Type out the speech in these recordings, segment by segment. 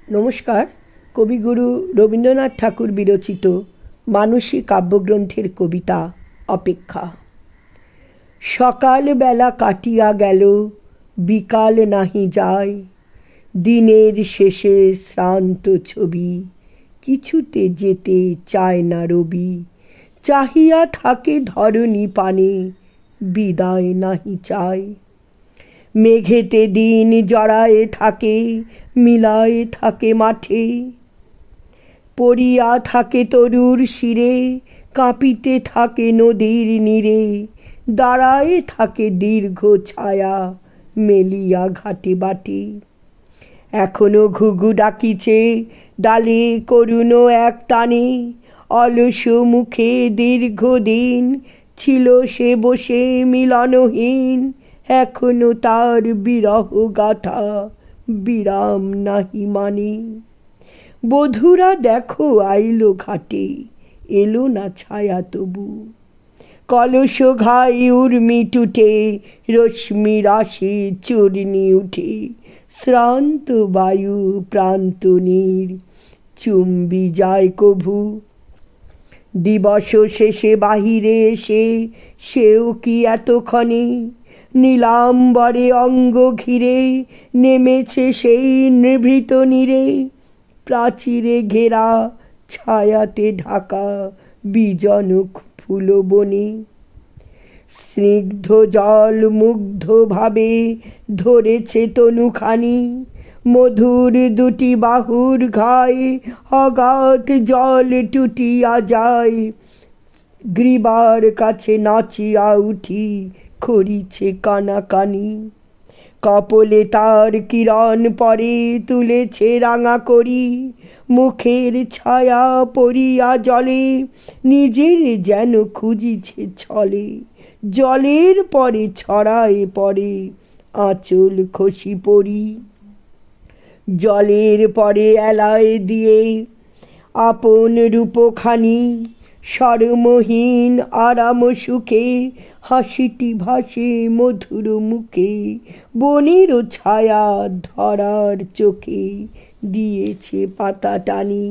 নমস্কার। কবিগুরু রবীন্দ্রনাথ ঠাকুর বিরচিত মানসী কাব্যগ্রন্থের কবিতা অপেক্ষা। সকালবেলা কাটিয়া গেল, বিকাল নাহি যায়, দিনের শেষে শ্রান্ত ছবি, কিছুতে যেতে চায় না রবি। চাহিয়া থাকে ধরণী পানে, বিদায় নাহি চায়। মেঘেতে দিন জড়ায়ে থাকে, মিলায়ে থাকে মাঠে, পড়িয়া থাকে তরুর শিরে, কাঁপিতে থাকে নদীর নীরে, দাঁড়ায়ে থাকে দীর্ঘ ছায়া, মেলিয়া ঘাটে বাটে। এখনো ঘুঘু ডাকিছে ডালে করুণ এক টানে, অলস মুখে দীর্ঘদিন ছিল সে বসে মিলনহীন। এখনো তার বিরহ গাথা বিরাম নাহি মানে। বধুরা দেখো আইলো ঘাটে, এলো না ছায়া তবু। কলস ঘাই উর্মি টুটে, রশ্মি রাশি চূর্ণি উঠে, শ্রান্ত বায়ু প্রান্ত নীর চুম্বি যায় কভু। দিবস শেষে বাহিরে এসে সেও কি এতক্ষণে, নীলাম্বরে অঙ্গ ঘিরে নেমেছে সেই নিভৃত নীরে। প্রাচীরে ঘেরা ছায়াতে ঢাকা বিজন ফুল বনে, স্নিগ্ধ জল মুগ্ধ ভাবে ধরেছে তনুখানি। মধুর দুটি বাহুর ঘায় অগাধ জল টুটিয়া যায়, গ্রীবার কাছে নাচিয়া উঠি করিছে কানাকানি। কপলে তার কিরণ পরে তুলেছে রাঙা করি, মুখের ছায়া পড়িয়া জলে নিজের যেন খুঁজিছে ছলে। জলের পরে ছড়ায় পড়ে আঁচল খসি পড়ি, জলের পরে এলায় দিয়ে আপন রূপখানি। শরমহীন আরাম সুখে হাসিটি ভাসে মধুর মুখে, বনের ছায়া ধরার চোখে দিয়েছে পাতা টানি।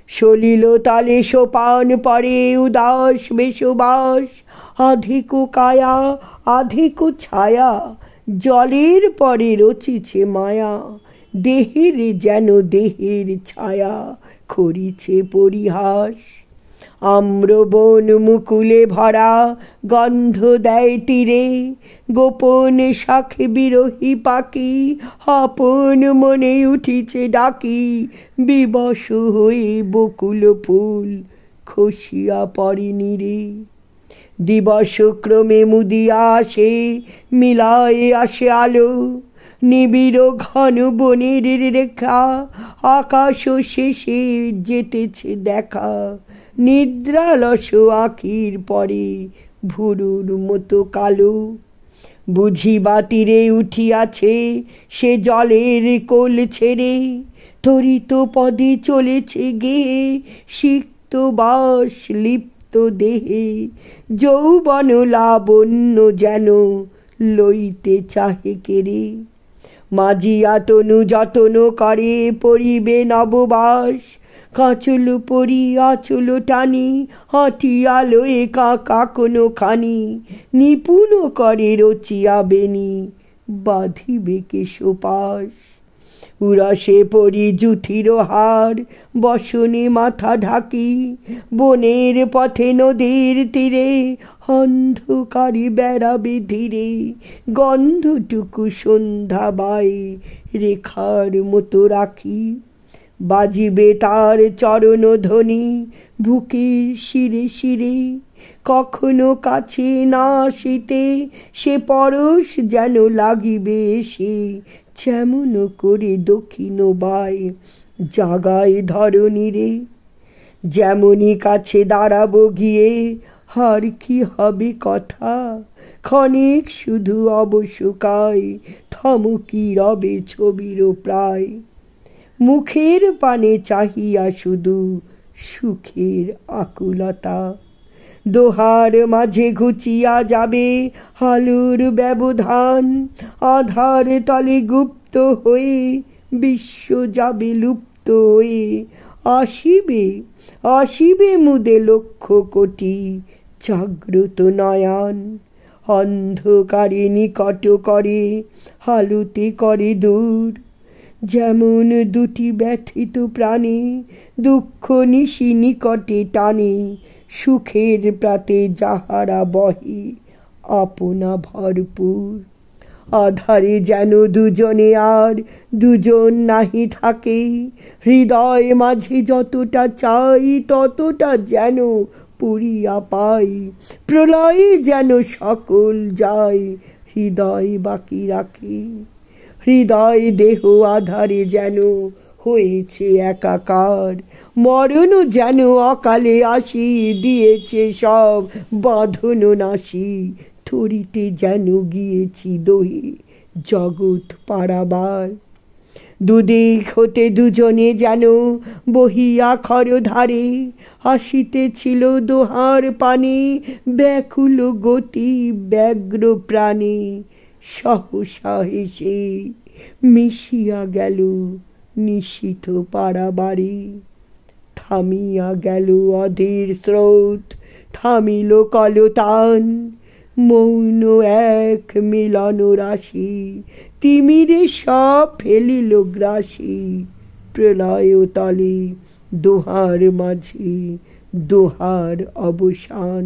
সলিল তালে সোপান পরে উদাস বেশবাস, আধিক কায়া আধিক ছায়া, জলের পরে রচিছে মায়া। দেহের যেন দেহের ছায়া করিছে পরিহাস। আম্রবন মুকুলে ভরা গন্ধ দেয় তীরে, গোপন শাখ বিরহী পাখি আপন মনে উঠিছে ডাকি। বিবশ হয়ে বকুল ফুল খসিয়া পড়ে নীরে, দিবস ক্রমে মুদিয়া আসে মিলায়ে আসে আলো। নিবিড় ঘন বনের রেখা আকাশ শেষে যেতেছে দেখা, নিদ্রালস আঁখির পরে ভুরুর মতো কালো। বুঝিবা তীরে উঠিয়াছে সে জলের কোল ছেড়ে, তরিত পদে চলেছে গেয়ে সিক্ত বাস লিপ্ত দেহে। যৌবন লাবণ্য যেন লইতে চাহে কেড়ে, মাজিয়া তনু যতন করে পরিবে নববাস। কাঁচল পরি আঁচল টানি হাঁটিয়া লয়ে কাঁকা কোনো খানি, নিপুণ করে রচিয়া বেনি বাঁধিবে কেশপাশ। উরসে পরি জুথির হার বসনে মাথা ঢাকি, বনের পথে নদীর তীরে অন্ধকারে বেড়াবে ধীরে। গন্ধটুকু সন্ধ্যা বাই রেখার মতো রাখি, বাজিবে তার চরণ ধ্বনি বুকের শিরে শিরে। কখনো কাছে না আসিতে সে পরশ যেন লাগিবে এসে, যেমন করে দক্ষিণ বাই জাগায় ধরণীরে। যেমনই কাছে দাঁড়াবো গিয়ে আর কি হবে কথা, ক্ষণিক শুধু অবশ্যকায় থমকি রবে ছবির প্রায়। মুখের পানে চাহিয়া শুধু সুখের আকুলতা, দোহার মাঝে ঘুচিয়া যাবে আলোর ব্যবধান। আধার তলে গুপ্ত হয়ে বিশ্ব যাবে লুপ্ত হয়ে, আসিবে আসিবে মুদে লক্ষ কোটি জাগ্রত নয়ন। অন্ধকারে নিকট করে, হালুতে করে দূর, যেমন দুটি ব্যথিত প্রাণী দুঃখ নিশি নিকটে টানে, সুখের প্রাতে যাহারা বহে আপনা ভরপুর। আধারে যেন দুজনে আর দুজন নাহি থাকে, হৃদয় মাঝে যতটা চাই ততটা যেন পুরিয়া পাই, প্রলয়ে যেন সকল যায় হৃদয় বাকি রাখে। হৃদয় দেহ আধারে যেন হয়েছে একাকার, মরণও যেন অকালে আসি দিয়েছে সব বাঁধন নাশি, থরিতে যেন গিয়েছি দোহে জগৎ পারাবার। দুদিক হতে দুজনে যেন বহিয়া খরধারে, আসিতেছিল দোহার পানে ব্যাকুল গতি ব্যগ্র প্রাণে। সহসা হেসে মিশিয়া গেল নিশীথ পারাবারে, থামিয়া গেল অধীর স্রোত, থামিল কলতান, মৌন এক মিলন রাশি, তিমিরে সব ফেলিল গ্রাসি। প্রলয় তলে দোহার মাঝে দোহার অবসান।